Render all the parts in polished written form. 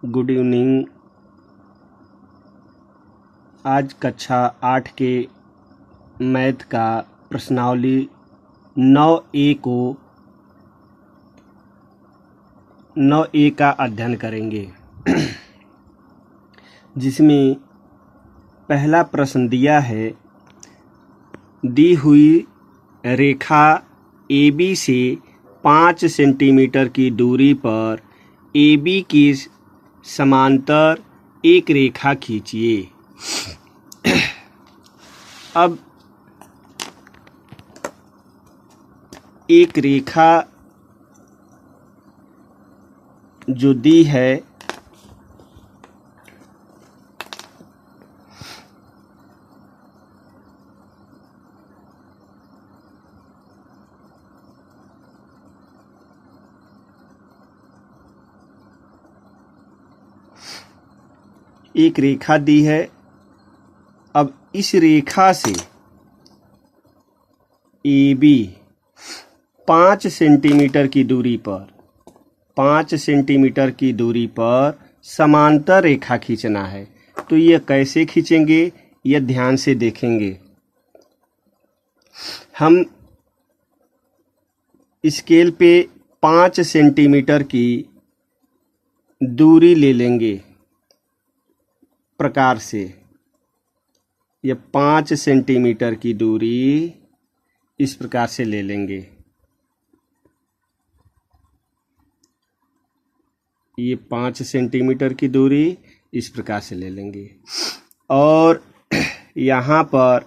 Good evening. आज कक्षा 8 के मैथ का प्रश्नावली 9A का अध्ययन करेंगे जिसमें पहला प्रश्न दिया है, दी हुई रेखा AB से 5 सेंटीमीटर की दूरी पर AB की समांतर एक रेखा खींचिए। अब एक रेखा जो दी है एक रेखा दी है। अब इस रेखा से AB 5 सेंटीमीटर की दूरी पर समांतर रेखा खींचना है। तो ये कैसे खींचेंगे, ये ध्यान से देखेंगे। हम स्केल पे 5 सेंटीमीटर की दूरी ले लेंगे प्रकार से। ये 5 सेंटीमीटर की दूरी इस प्रकार से ले लेंगे। ये 5 सेंटीमीटर की दूरी इस प्रकार से ले लेंगे और यहाँ पर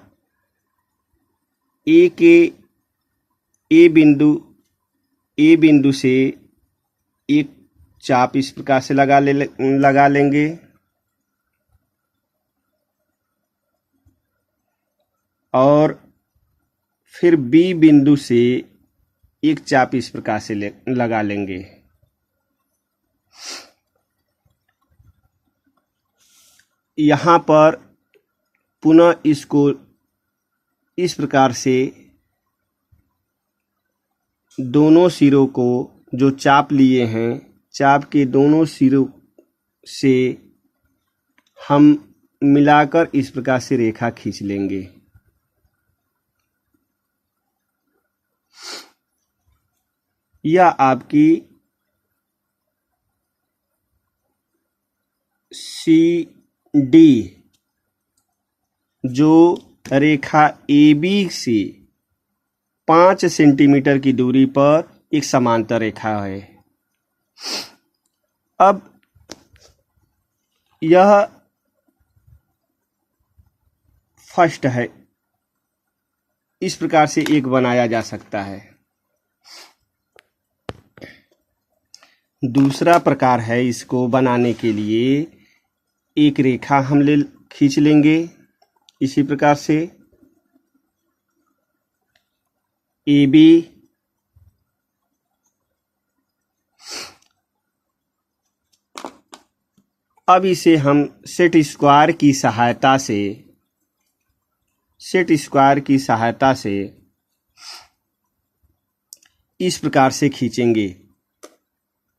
ए बिंदु से एक चाप इस प्रकार से लगा लेंगे और फिर B बिंदु से एक चाप इस प्रकार से लगा लेंगे। यहाँ पर पुनः इसको इस प्रकार से दोनों सिरों को जो चाप लिए हैं, चाप के दोनों सिरों से हम मिलाकर इस प्रकार से रेखा खींच लेंगे। यह आपकी CD जो रेखा AB से 5 सेंटीमीटर की दूरी पर एक समांतर रेखा है। अब यह फर्स्ट है, इस प्रकार से एक बनाया जा सकता है। दूसरा प्रकार है, इसको बनाने के लिए एक रेखा हम खींच लेंगे इसी प्रकार से AB अब इसे हम सेट स्क्वायर की सहायता से इस प्रकार से खींचेंगे।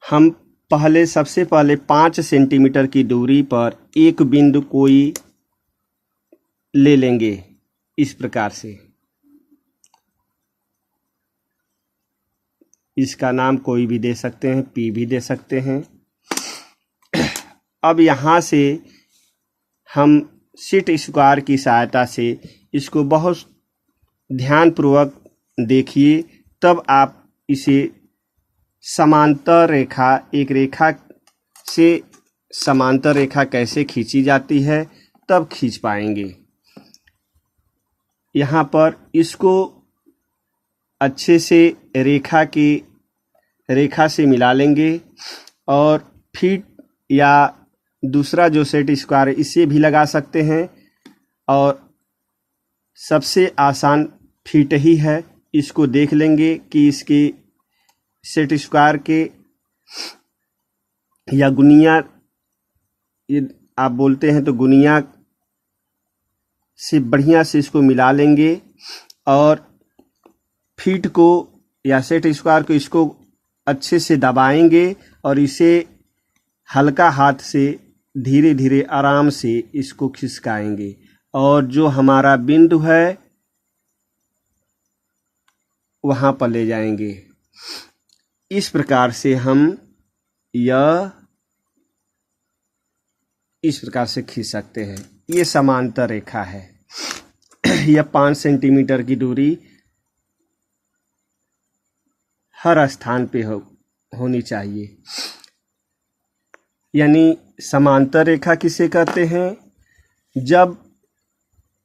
हम सबसे पहले 5 सेंटीमीटर की दूरी पर एक बिंदु कोई ले लेंगे इस प्रकार से। इसका नाम कोई भी दे सकते हैं, P भी दे सकते हैं। अब यहाँ से हम सेट स्क्वायर की सहायता से इसको बहुत ध्यानपूर्वक देखिए, तब आप इसे समांतर रेखा, एक रेखा से समांतर रेखा कैसे खींची जाती है तब खींच पाएंगे। यहाँ पर इसको अच्छे से रेखा से मिला लेंगे और फीट या दूसरा जो सेट स्क्वायर इसे भी लगा सकते हैं और सबसे आसान फीट ही है। इसको देख लेंगे कि इसके सेट स्क्वायर के या गुनिया, आप बोलते हैं तो गुनिया से बढ़िया से इसको मिला लेंगे और फीट को या सेट स्क्वायर को इसको अच्छे से दबाएंगे और इसे हल्का हाथ से धीरे धीरे आराम से इसको खिसकाएंगे और जो हमारा बिंदु है वहां पर ले जाएंगे। इस प्रकार से हम यह इस प्रकार से खींच सकते हैं। ये समांतर रेखा है। यह 5 सेंटीमीटर की दूरी हर स्थान पे होनी चाहिए। यानी समांतर रेखा किसे कहते हैं? जब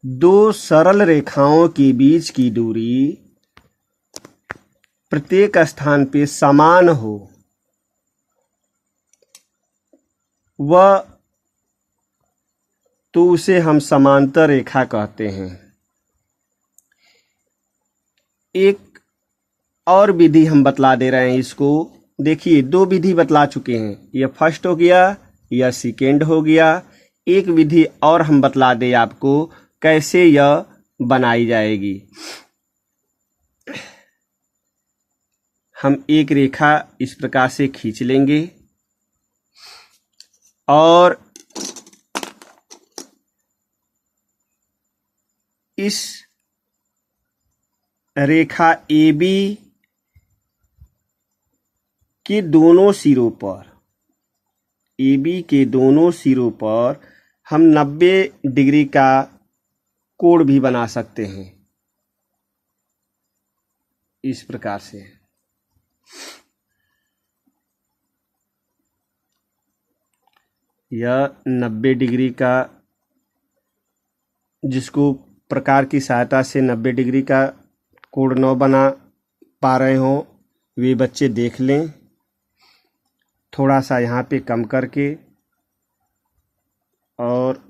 दो सरल रेखाओं के बीच की दूरी प्रत्येक स्थान पे समान हो, वह तो उसे हम समांतर रेखा कहते हैं। एक और विधि हम बतला दे रहे हैं इसको। देखिए, 2 विधि बतला चुके हैं। यह फर्स्ट हो गया, यह सेकेंड हो गया। एक विधि और हम बतला दें आपको कैसे यह बनाई जाएगी। हम एक रेखा इस प्रकार से खींच लेंगे और इस रेखा AB के दोनों सिरों पर, AB के दोनों सिरों पर हम 90 डिग्री का कोण भी बना सकते हैं। इस प्रकार से यह 90 डिग्री का, जिसको प्रकार की सहायता से 90 डिग्री का कोण न बना पा रहे हो वे बच्चे देख लें। थोड़ा सा यहाँ पे कम करके और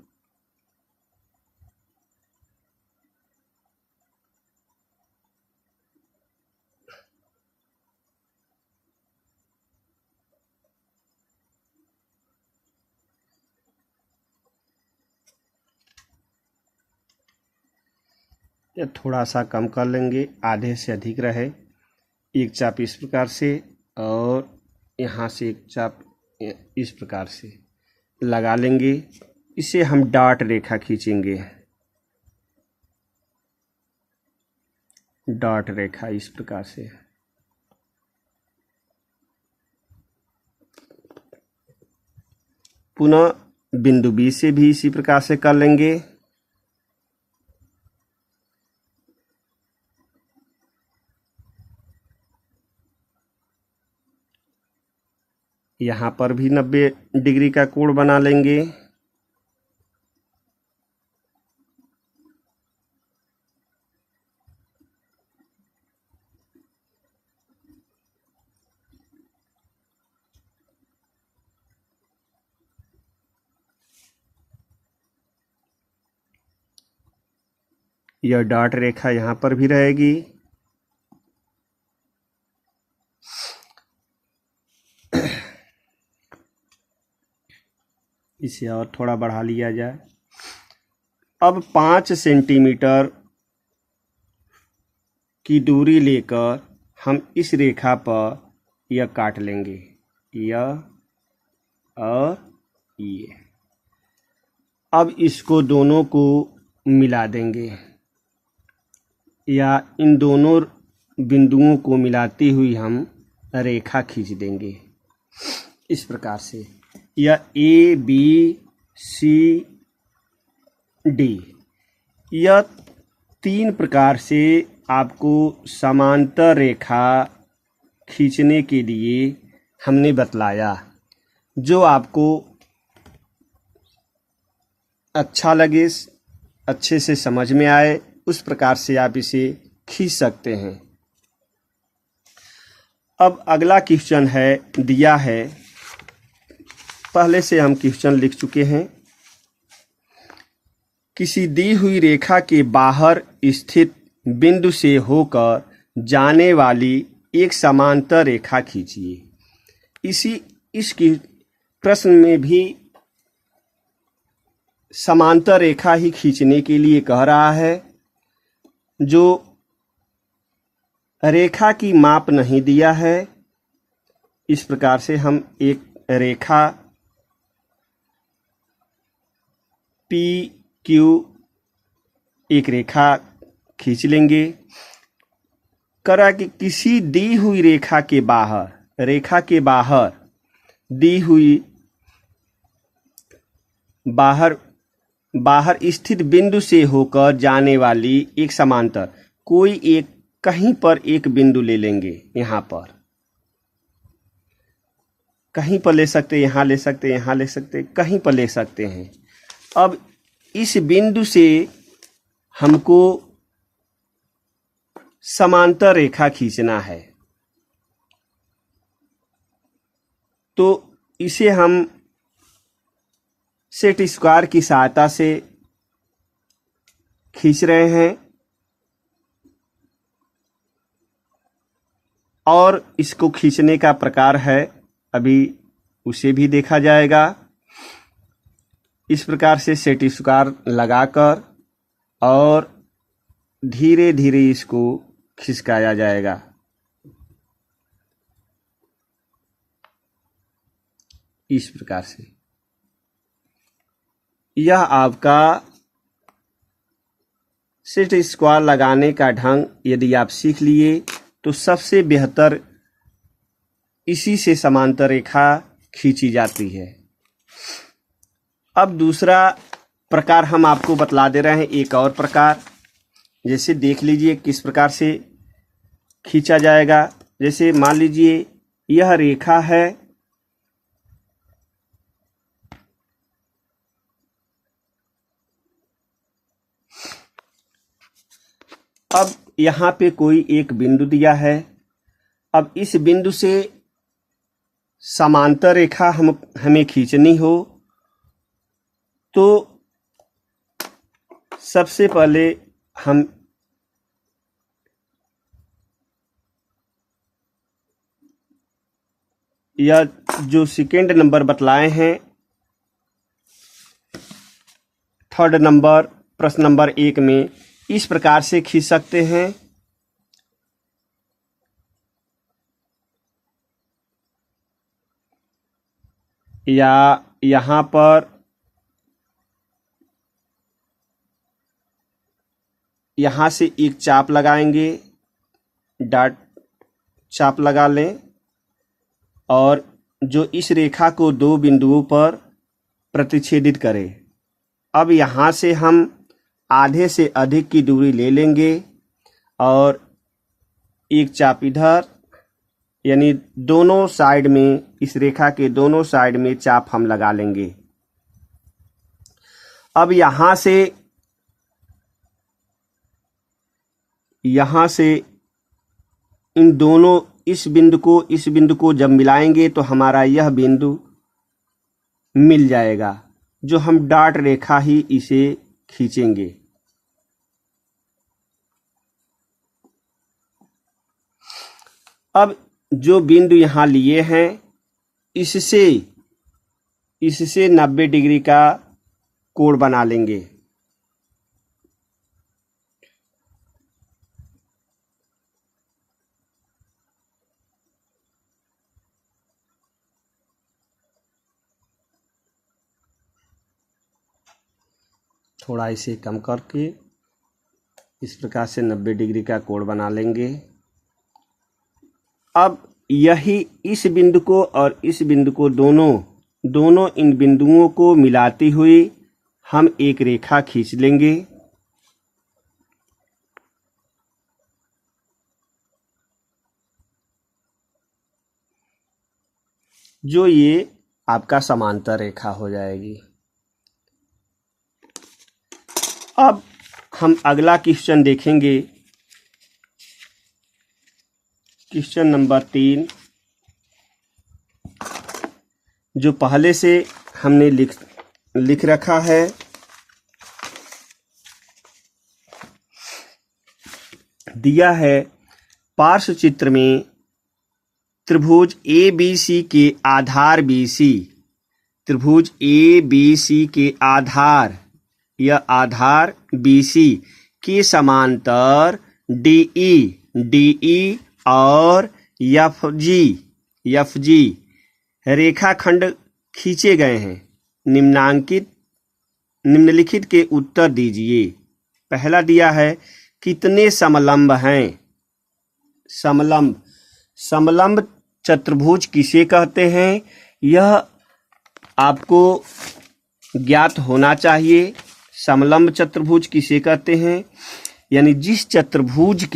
थोड़ा सा कम कर लेंगे, आधे से अधिक रहे। एक चाप इस प्रकार से और यहाँ से एक चाप इस प्रकार से लगा लेंगे। इसे हम डॉट रेखा खींचेंगे। डॉट रेखा इस प्रकार से। पुनः बिंदु B से भी इसी प्रकार से कर लेंगे। यहाँ पर भी 90 डिग्री का कोण बना लेंगे। यह डॉट रेखा यहाँ पर भी रहेगी। इसे और थोड़ा बढ़ा लिया जाए। अब 5 सेंटीमीटर की दूरी लेकर हम इस रेखा पर यह काट लेंगे, यह और ये। अब इसको दोनों को मिला देंगे या इन दोनों बिंदुओं को मिलाती हुई हम रेखा खींच देंगे इस प्रकार से। यह ABCD, यह 3 प्रकार से आपको समांतर रेखा खींचने के लिए हमने बतलाया। जो आपको अच्छा लगे, अच्छे से समझ में आए, उस प्रकार से आप इसे खींच सकते हैं। अब अगला क्वेश्चन है, दिया है, पहले से हम क्वेश्चन लिख चुके हैं। किसी दी हुई रेखा के बाहर स्थित बिंदु से होकर जाने वाली एक समांतर रेखा खींचिए। इस प्रश्न में भी समांतर रेखा ही खींचने के लिए कह रहा है। जो रेखा की माप नहीं दिया है, इस प्रकार से हम एक रेखा पी क्यू एक रेखा खींच लेंगे। करा कि किसी दी हुई रेखा के बाहर दी हुई बाहर स्थित बिंदु से होकर जाने वाली एक समांतर कोई एक कहीं पर एक बिंदु ले लेंगे। यहाँ पर कहीं पर ले सकते, यहाँ ले सकते, यहाँ ले सकते, कहीं पर ले सकते हैं। अब इस बिंदु से हमको समांतर रेखा खींचना है, तो इसे हम सेट स्क्वायर की सहायता से खींच रहे हैं और इसको खींचने का प्रकार है, अभी उसे भी देखा जाएगा। इस प्रकार से सेट स्क्वायर लगाकर और धीरे धीरे इसको खिसकाया जाएगा। इस प्रकार से यह आपका सेट स्क्वायर लगाने का ढंग यदि आप सीख लिए तो सबसे बेहतर इसी से समांतर रेखा खींची जाती है। अब दूसरा प्रकार हम आपको बतला दे रहे हैं, एक और प्रकार। जैसे देख लीजिए किस प्रकार से खींचा जाएगा। जैसे मान लीजिए यह रेखा है, अब यहाँ पे कोई एक बिंदु दिया है। अब इस बिंदु से समांतर रेखा हमें खींचनी हो तो सबसे पहले हम यह जो सेकेंड नंबर बतलाए हैं, थर्ड नंबर प्रश्न नंबर 1 में इस प्रकार से खींच सकते हैं। या यहाँ पर यहाँ से एक चाप लगाएंगे, डॉट चाप लगा लें और जो इस रेखा को 2 बिंदुओं पर प्रतिच्छेदित करे। अब यहाँ से हम आधे से अधिक की दूरी ले लेंगे और एक चाप इधर, यानी दोनों साइड में, इस रेखा के दोनों साइड में चाप हम लगा लेंगे। अब यहाँ से इन दोनों इस बिंदु को जब मिलाएंगे तो हमारा यह बिंदु मिल जाएगा, जो हम डॉट रेखा ही इसे खींचेंगे। अब जो बिंदु यहाँ लिए हैं इससे 90 डिग्री का कोण बना लेंगे। थोड़ा इसे कम करके इस प्रकार से 90 डिग्री का कोण बना लेंगे। अब यही इस बिंदु को और इस बिंदु को दोनों इन बिंदुओं को मिलाती हुई हम एक रेखा खींच लेंगे। जो ये आपका समांतर रेखा हो जाएगी। अब हम अगला क्वेश्चन देखेंगे, क्वेश्चन नंबर 3, जो पहले से हमने लिख रखा है। दिया है पार्श्व चित्र में त्रिभुज ABC के आधार BC, त्रिभुज ABC के आधार या आधार BC के समांतर DE और FG रेखाखंड खींचे गए हैं। निम्नांकित निम्नलिखित के उत्तर दीजिए। पहला दिया है कितने समलंब हैं। समलंब, समलंब चतुर्भुज किसे कहते हैं, यह आपको ज्ञात होना चाहिए। समलंब चतुर्भुज किसे कहते हैं, यानी जिस चतुर्भुज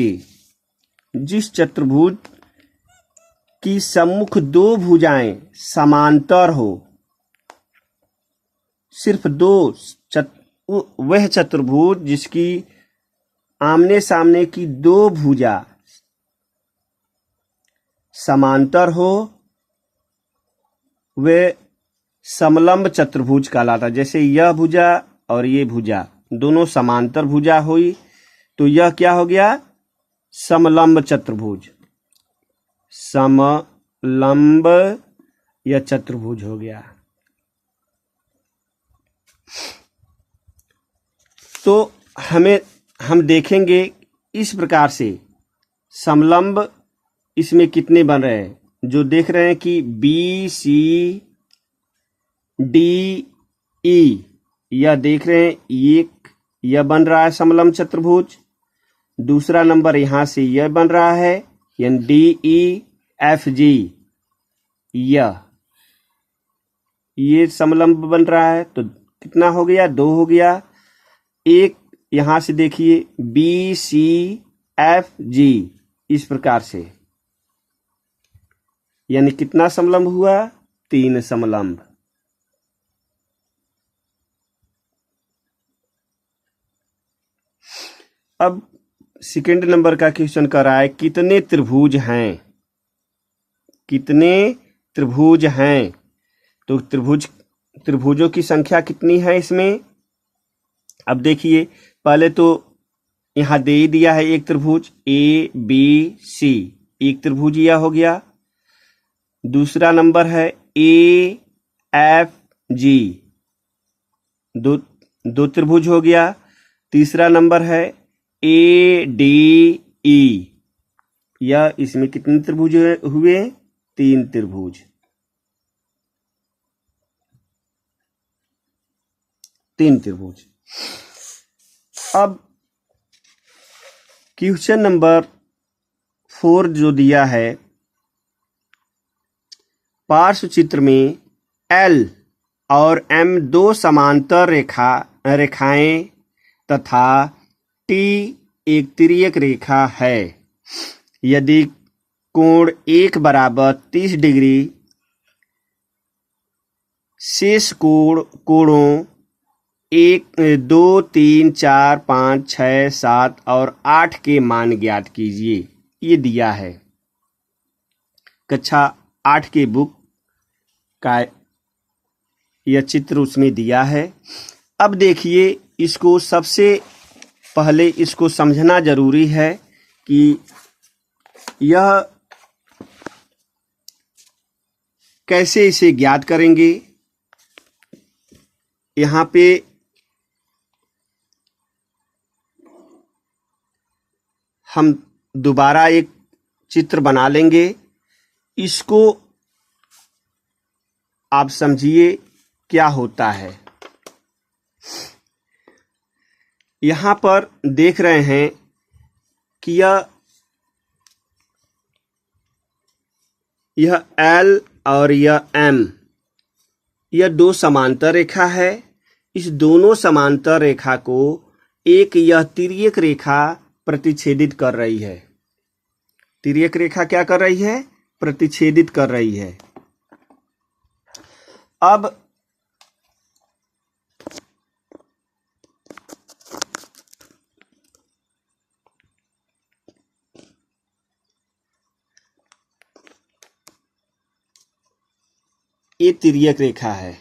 की सम्मुख दो भुजाएं समांतर हो, सिर्फ दो वह चतुर्भुज जिसकी आमने सामने की दो भुजा समांतर हो, वे समलंब चतुर्भुज कहलाता है। जैसे यह भुजा और ये भुजा दोनों समांतर भुजा हुई तो यह क्या हो गया, समलंब चतुर्भुज। समलंब यह चतुर्भुज हो गया। तो हम देखेंगे इस प्रकार से समलंब इसमें कितने बन रहे हैं, जो देख रहे हैं कि बी सी डी ई, यह देख रहे हैं एक यह बन रहा है समलंब चतुर्भुज। दूसरा नंबर यहां से यह बन रहा है, यानी डी ई एफ जी, ये समलंब बन रहा है। तो कितना हो गया, 2 हो गया। एक यहां से देखिए बी सी एफ जी, इस प्रकार से, यानी कितना समलंब हुआ, 3 समलंब। अब सेकंड नंबर का क्वेश्चन कर रहा है कितने त्रिभुज हैं, कितने त्रिभुज हैं। तो त्रिभुजों की संख्या कितनी है इसमें। अब देखिए पहले तो यहां दे ही दिया है एक त्रिभुज ए बी सी, एक त्रिभुज यह हो गया। दूसरा नंबर है ए एफ जी, दो त्रिभुज हो गया। तीसरा नंबर है ए डी ई, यह इसमें कितने त्रिभुज हुए, 3 त्रिभुज, 3 त्रिभुज। अब क्वेश्चन नंबर 4 जो दिया है, पार्श्व चित्र में एल और एम दो समांतर रेखाएं तथा टी एक तिर्यक रेखा है। यदि कोण 1 बराबर 30 डिग्री शेष कोणों 1 2 3 4 5 6 7 और 8 के मान ज्ञात कीजिए, ये दिया है। कक्षा 8 की बुक का यह चित्र उसमें दिया है। अब देखिए इसको सबसे पहले इसको समझना जरूरी है कि यह कैसे इसे ज्ञात करेंगे। यहाँ पे हम दोबारा एक चित्र बना लेंगे, इसको आप समझिए क्या होता है। यहाँ पर देख रहे हैं कि यह L और यह M, यह दो समांतर रेखा है। इस दोनों समांतर रेखा को एक यह तिर्यक रेखा प्रतिच्छेदित कर रही है। तिर्यक रेखा क्या कर रही है, प्रतिच्छेदित कर रही है। अब ये तिर्यक रेखा है।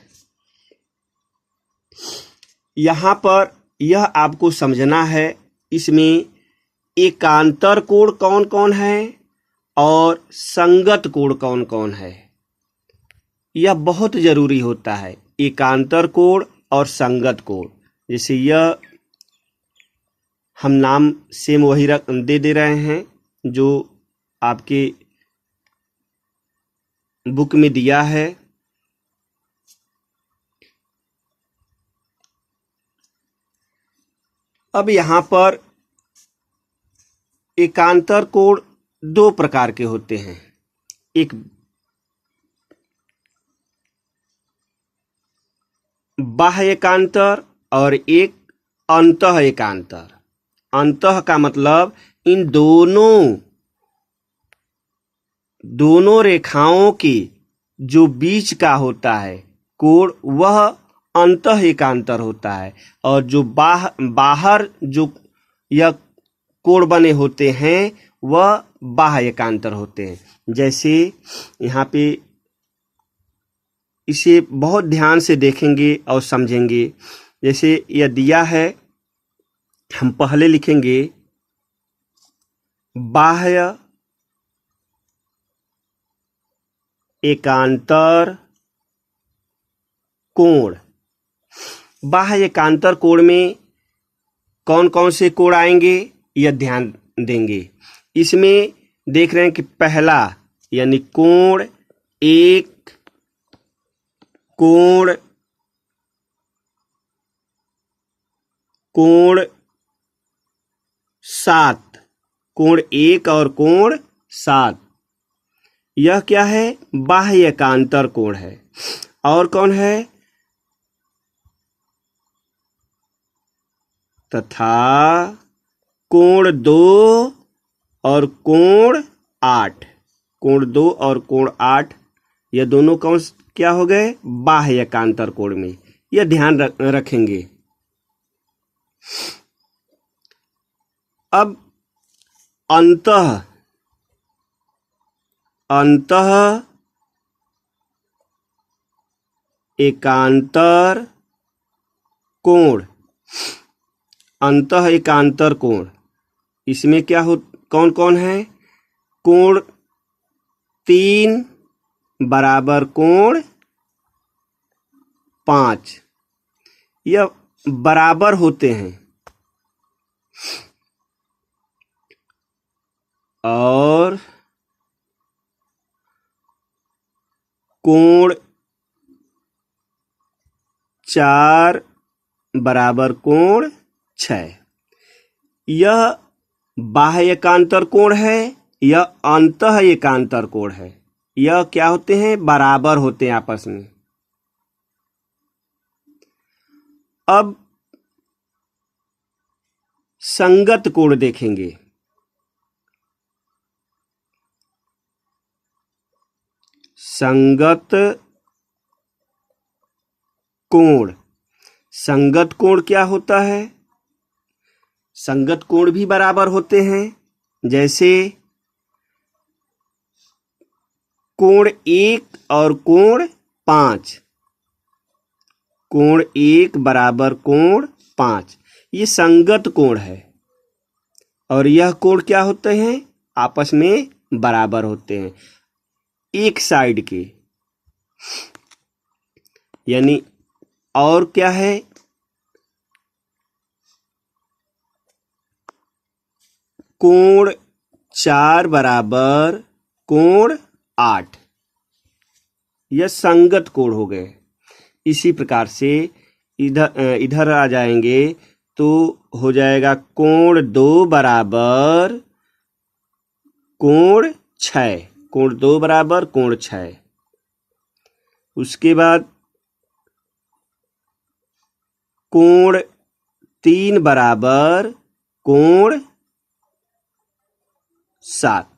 यहां पर यह आपको समझना है, इसमें एकांतर कोण कौन कौन है और संगत कोण कौन कौन है, यह बहुत जरूरी होता है। एकांतर कोण और संगत कोण, जैसे यह हम नाम सेम वही दे रहे हैं जो आपके बुक में दिया है। अब यहाँ पर एकांतर कोण दो प्रकार के होते हैं, एक बाह्य एकांतर और एक अंतः एकांतर। अंतः का मतलब इन दोनों रेखाओं के जो बीच का होता है कोण वह अंतः एकांतर होता है, और जो बाहर जो यह कोण बने होते हैं वह बाह्य एकांतर होते हैं। जैसे यहाँ पे इसे बहुत ध्यान से देखेंगे और समझेंगे। जैसे यह दिया है, हम पहले लिखेंगे बाह्य एकांतर कोण। बाह्य एकांतर कोण में कौन कौन से कोण आएंगे यह ध्यान देंगे। इसमें देख रहे हैं कि पहला यानी कोण एक, कोण सात, कोण एक और कोण सात, यह क्या है? बाह्य एकांतर कोण है। और कौन है? तथा कोण दो और कोण आठ। कोण दो और कोण आठ, यह दोनों कौन क्या हो गए? बाह्य एकांतर कोण में। यह ध्यान रखेंगे। अब अंतः एकांतर कोण। अंतः एकांतर कोण, इसमें क्या हो, कौन कौन है? कोण तीन बराबर कोण पांच, यह बराबर होते हैं। और कोण चार बराबर कोण छः, यह बाह्य एकांतर कोण है, यह अंतः एकांतर कोण है। यह क्या होते हैं? बराबर होते हैं आपस में। अब संगत कोण देखेंगे। संगत कोण, संगत कोण क्या होता है? संगत कोण भी बराबर होते हैं। जैसे कोण एक और कोण पांच, कोण एक बराबर कोण पांच, ये संगत कोण है। और यह कोण क्या होते हैं? आपस में बराबर होते हैं, एक साइड के। यानी और क्या है? कोण चार बराबर कोण आठ, यह संगत कोण हो गए। इसी प्रकार से इधर आ जाएंगे तो हो जाएगा कोण दो बराबर कोण छः, कोण दो बराबर कोण छः। उसके बाद कोण तीन बराबर कोण सात।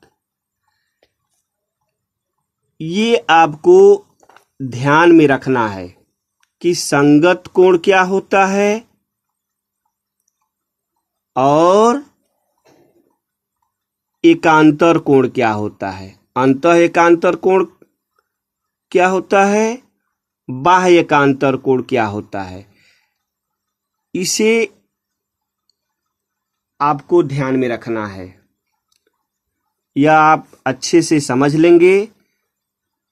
ये आपको ध्यान में रखना है कि संगत कोण क्या होता है और एकांतर कोण क्या होता है। अंतः एकांतर कोण क्या होता है, बाह्य एकांतर कोण क्या होता है, इसे आपको ध्यान में रखना है। या आप अच्छे से समझ लेंगे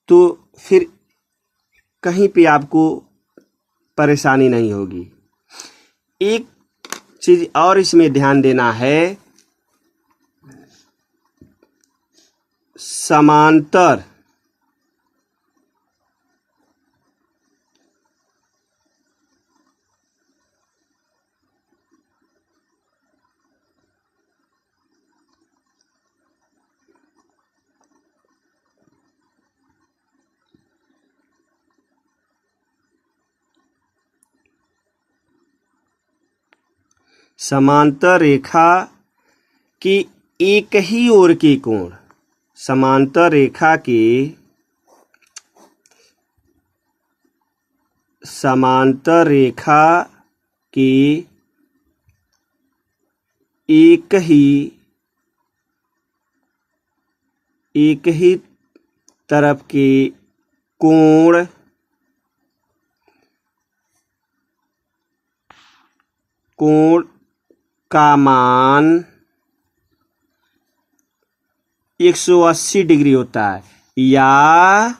तो फिर कहीं पे आपको परेशानी नहीं होगी। एक चीज और इसमें ध्यान देना है, समांतर समांतर रेखा के एक ही ओर के कोण, समांतर रेखा के एक ही तरफ के कोण का मान 180 डिग्री होता है, या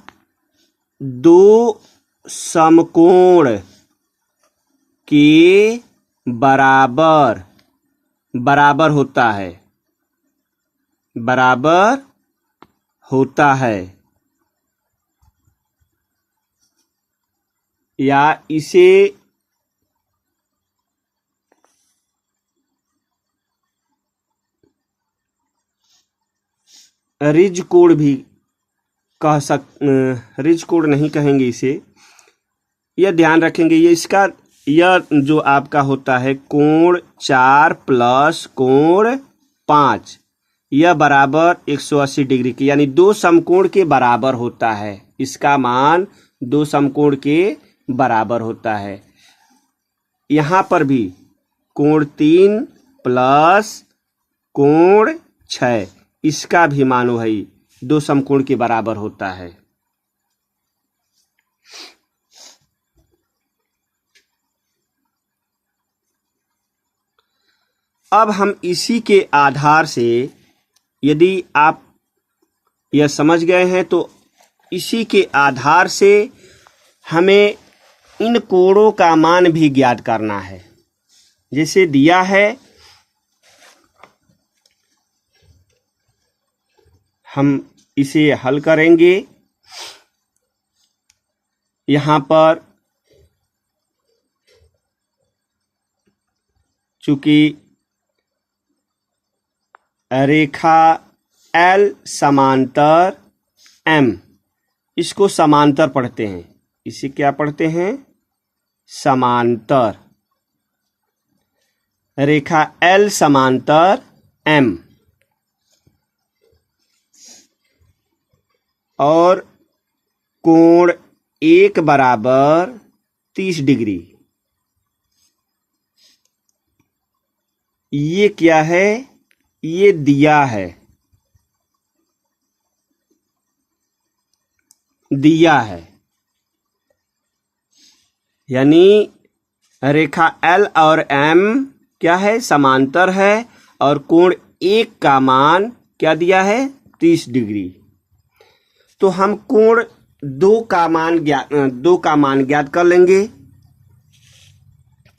दो समकोण के बराबर होता है, या इसे रिज कोण भी रिज कोण नहीं कहेंगे इसे, यह ध्यान रखेंगे। यह जो आपका होता है कोण 4 प्लस कोण 5, यह बराबर 180 डिग्री की, यानी दो समकोण के बराबर होता है। इसका मान दो समकोण के बराबर होता है। यहाँ पर भी कोण 3 प्लस कोण 6, इसका भी मान वही दो समकोण के बराबर होता है। अब हम इसी के आधार से, यदि आप यह समझ गए हैं तो इसी के आधार से हमें इन कोणों का मान भी ज्ञात करना है। जैसे दिया है, हम इसे हल करेंगे। यहाँ पर चूंकि रेखा L समांतर M, इसको समांतर पढ़ते हैं। इसे क्या पढ़ते हैं? समांतर। रेखा L समांतर M, और कोण 1 बराबर 30 डिग्री। ये क्या है? ये दिया है, यानी रेखा L और M क्या है? समांतर है, और कोण 1 का मान क्या दिया है? 30 डिग्री। तो हम कोण 2 का मान ज्ञात कर लेंगे।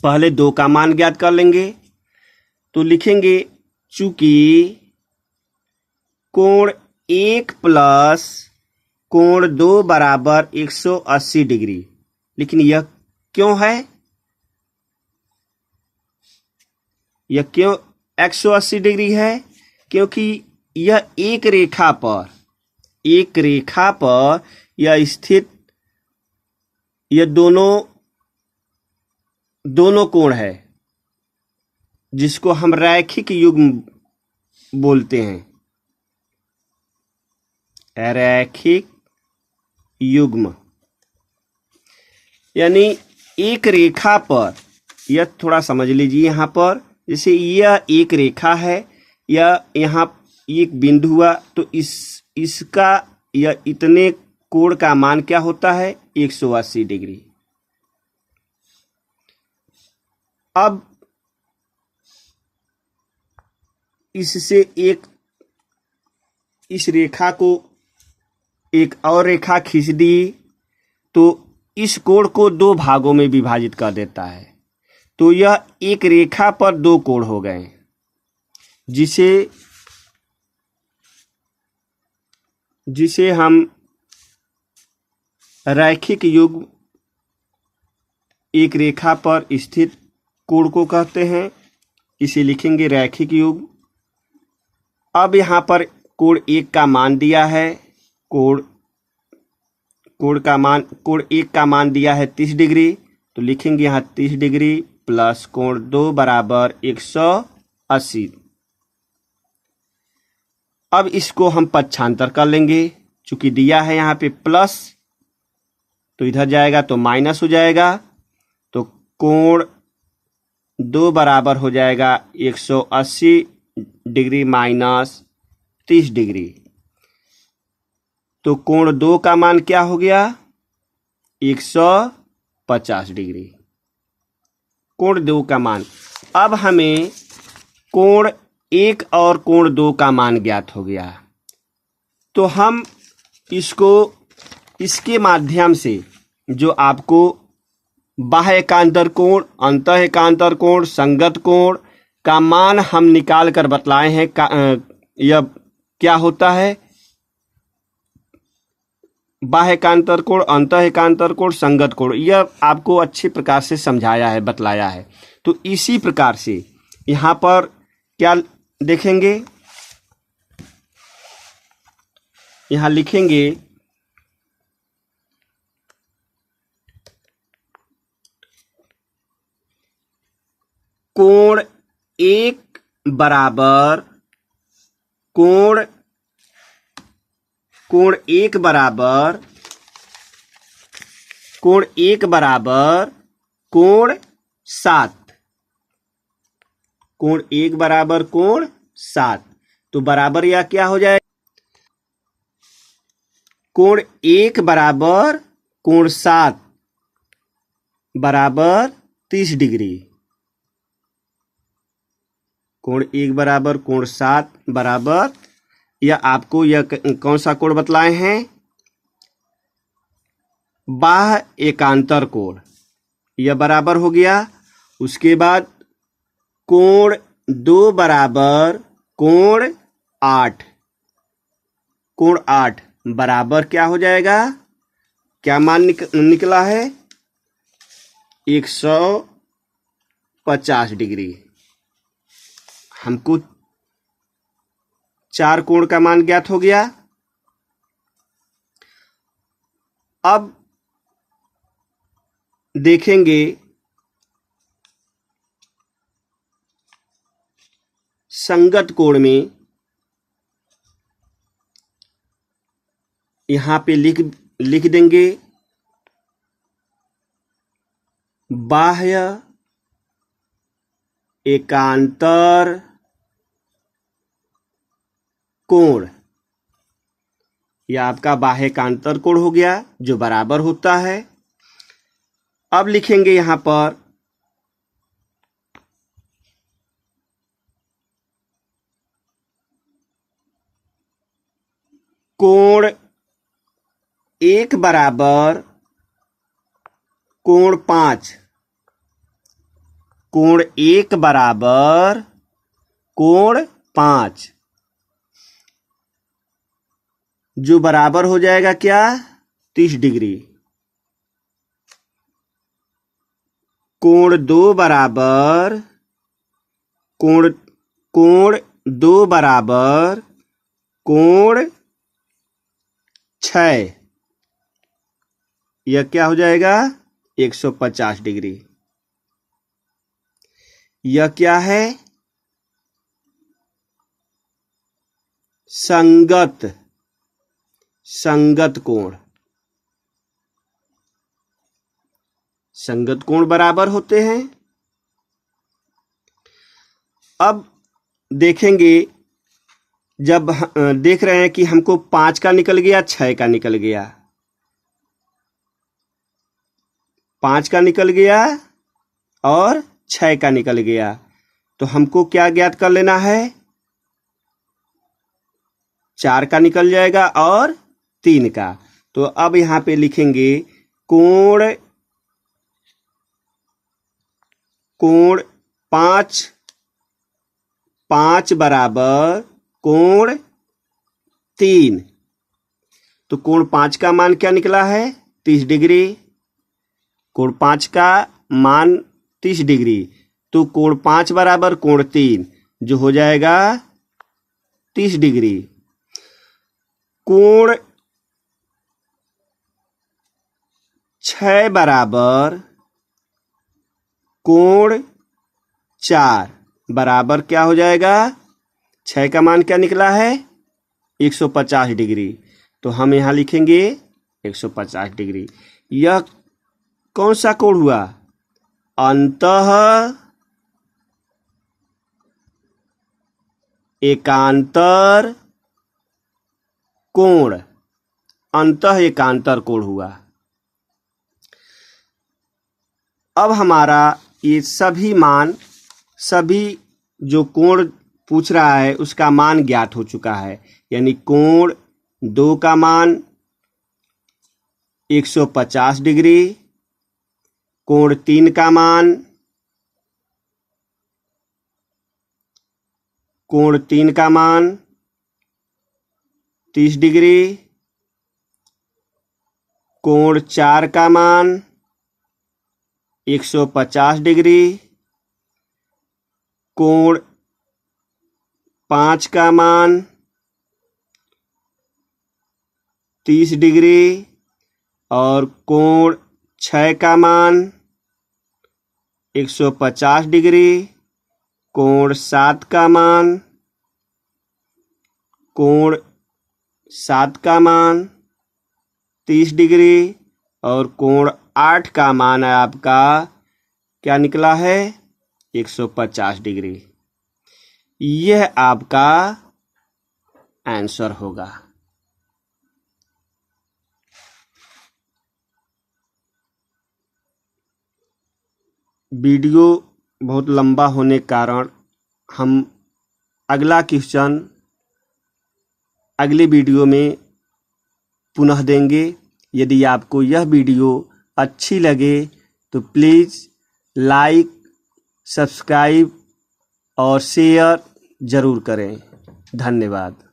पहले 2 का मान ज्ञात कर लेंगे, तो लिखेंगे चूंकि कोण 1 प्लस कोण 2 बराबर 180 डिग्री। लेकिन यह क्यों है? यह क्यों 180 डिग्री है? क्योंकि यह एक रेखा पर यह स्थित, यह दोनों कोण है, जिसको हम रैखिक युग्म बोलते हैं। रैखिक युग्म यानी एक रेखा पर, यह थोड़ा समझ लीजिए। यहाँ पर जैसे यह एक रेखा है, यह यहाँ एक बिंदु हुआ, तो इसका यह इतने कोण का मान क्या होता है? 180 डिग्री। अब इससे इस रेखा को एक और रेखा खींच दी, तो इस कोण को 2 भागों में विभाजित कर देता है। तो यह एक रेखा पर 2 कोण हो गए, जिसे हम रैखिक युग्म, एक रेखा पर स्थित कोण को कहते हैं। इसे लिखेंगे रैखिक युग्म। अब यहाँ पर कोण 1 का मान दिया है, कोण 1 का मान दिया है 30 डिग्री, तो लिखेंगे यहाँ 30 डिग्री प्लस कोण 2 बराबर 180। अब इसको हम पक्षांतर कर लेंगे, चूंकि दिया है यहाँ पे प्लस तो इधर जाएगा तो माइनस हो जाएगा, तो कोण 2 बराबर हो जाएगा 180 डिग्री माइनस 30 डिग्री। तो कोण 2 का मान क्या हो गया? 150 डिग्री कोण 2 का मान। अब हमें कोण 1 और कोण 2 का मान ज्ञात हो गया, तो हम इसको इसके माध्यम से जो आपको बाह्य एकांतर कोण, अंतः एकांतर कोण, संगत कोण का मान हम निकाल कर बतलाए हैं, यह क्या होता है? बाह्य एकांतर कोण, अंतः एकांतर कोण, संगत कोण, यह आपको अच्छे प्रकार से समझाया है, बतलाया है। तो इसी प्रकार से यहाँ पर क्या देखेंगे, यहाँ लिखेंगे कोण 1 बराबर कोण 1 बराबर कोण 1 बराबर कोण 7। कोण 1 बराबर कोण 7, तो बराबर या क्या हो जाए? कोण 1 बराबर कोण 7 बराबर 30 डिग्री। कोण 1 बराबर कोण 7 बराबर, यह आपको यह कौन सा कोण बतलाए हैं? बाह्य एकांतर कोण, यह बराबर हो गया। उसके बाद कोण 2 बराबर कोण 8। कोण 8 बराबर क्या हो जाएगा? क्या मान निकला है? 150 डिग्री। हमको 4 कोण का मान ज्ञात हो गया। अब देखेंगे संगत कोण में, यहां पे लिख देंगे बाह्य एकांतर कोण। यह आपका बाह्य एकांतर कोण हो गया जो बराबर होता है। अब लिखेंगे यहां पर कोण 1 बराबर कोण 5। कोण 1 बराबर कोण 5, जो बराबर हो जाएगा क्या? 30 डिग्री। कोण 2 बराबर कोण 2 बराबर कोण 6, यह क्या हो जाएगा? 150 डिग्री। यह क्या है? संगत कोण। संगत कोण बराबर होते हैं। अब देखेंगे, जब देख रहे हैं कि हमको 5 का निकल गया, 6 का निकल गया, 5 का निकल गया और 6 का निकल गया, तो हमको क्या ज्ञात कर लेना है? 4 का निकल जाएगा और 3 का। तो अब यहां पे लिखेंगे कोण 5 बराबर कोण 3। तो कोण 5 का मान क्या निकला है? 30 डिग्री। कोण 5 का मान 30 डिग्री, तो कोण 5 बराबर कोण 3, जो हो जाएगा 30 डिग्री। कोण 6 बराबर कोण 4 बराबर क्या हो जाएगा? 6 का मान क्या निकला है? 150 डिग्री। तो हम यहाँ लिखेंगे 150 डिग्री। यह कौन सा कोण हुआ? अंतः एकांतर कोण, अंतः एकांतर कोण हुआ। अब हमारा ये सभी मान, सभी जो कोण पूछ रहा है उसका मान ज्ञात हो चुका है। यानी कोण 2 का मान 150 डिग्री, कोण 3 का मान, कोण 3 का मान 30 डिग्री, कोण 4 का मान 150 डिग्री, कोण 5 का मान 30 डिग्री और कोण 6 का मान 150 डिग्री, कोण 7 का मान, कोण 7 का मान 30 डिग्री और कोण 8 का मान आपका क्या निकला है? 150 डिग्री। यह आपका आंसर होगा। वीडियो बहुत लंबा होने के कारण हम अगला क्वेश्चन अगले वीडियो में पुनः देंगे। यदि आपको यह वीडियो अच्छी लगे तो प्लीज़ लाइक, सब्सक्राइब और शेयर ज़रूर करें। धन्यवाद।